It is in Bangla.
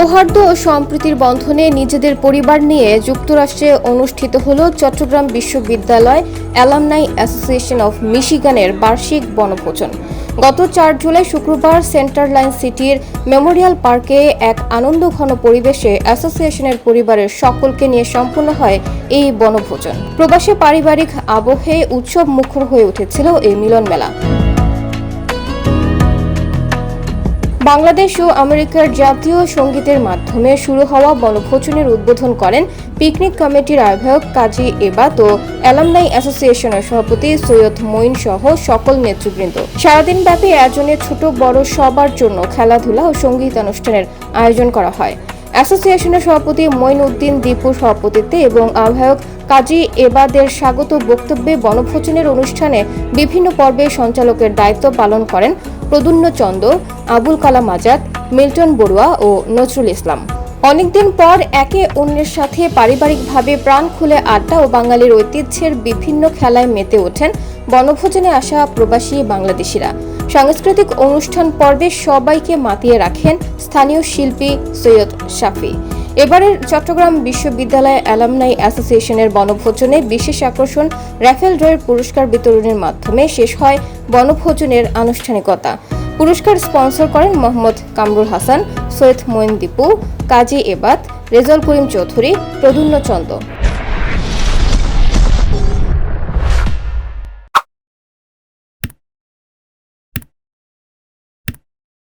সৌহার্দ্য ও সম্প্রীতির বন্ধনে নিজেদের পরিবার নিয়ে যুক্তরাষ্ট্রে অনুষ্ঠিত হল চট্টগ্রাম বিশ্ববিদ্যালয় অ্যালামনাই অ্যাসোসিয়েশন অফ মিশিগানের বার্ষিক বনভোজন। গত ৪ জুলাই শুক্রবার সেন্টার লাইন সিটির মেমোরিয়াল পার্কে এক আনন্দঘন পরিবেশে অ্যাসোসিয়েশনের পরিবারের সকলকে নিয়ে সম্পন্ন হয় এই বনভোজন। প্রবাসে পারিবারিক আবহে উৎসব মুখর হয়ে উঠেছিল এই মিলন মেলা। বাংলাদেশ ও আমেরিকার জাতীয় সঙ্গীতের মাধ্যমে শুরু হওয়া বনভোজনের উদ্বোধন করেন পিকনিক কমিটির আহ্বায়ক কাজী এবাত ও অ্যালামনাই অ্যাসোসিয়েশনের সভাপতি সৈয়দ মঈন সহ সকল নেতৃবৃন্দ। সারাদিন ব্যাপী আয়োজনে ছোট বড় সবার জন্য খেলাধুলা ও সঙ্গীতানুষ্ঠানের আয়োজন করা হয়। অ্যাসোসিয়েশনের সভাপতি মঈন উদ্দিন দীপুর সভাপতিত্বে এবং আহ্বায়ক কাজী এবাদের স্বাগত বক্তব্যে বনভোজনের অনুষ্ঠানে বিভিন্ন পর্বে সঞ্চালকের দায়িত্ব পালন করেন প্রদুন্ন চন্দ, আবুল কালাম আজাদ, মিল্টন বড়ুয়া ও নজরুল ইসলাম। অনেকদিন পর একে অন্যের সাথে পারিবারিকভাবে প্রাণ খুলে আড্ডা ও বাঙালির ঐতিহ্যের বিভিন্ন খেলায় মেতে ওঠেন বনভোজনে আসা প্রবাসী বাংলাদেশিরা। সাংস্কৃতিক অনুষ্ঠান পর্বে সবাইকে মাতিয়ে রাখেন স্থানীয় শিল্পী সৈয়দ শাফি। এবারের চট্টগ্রাম বিশ্ববিদ্যালয় অ্যালামনাই অ্যাসোসিয়েশনের বনভোজনে বিশেষ আকর্ষণ রাফেল ড্রয়ের পুরস্কার বিতরণের মাধ্যমে শেষ হয় বনভোজনের আনুষ্ঠানিকতা। পুরস্কার স্পন্সর করেন মোহাম্মদ কামরুল হাসান, সৈয়দ মঈন দীপু, কাজী এবাত, রেজাউল করিম চৌধুরী, প্রদুন্ন চন্দ।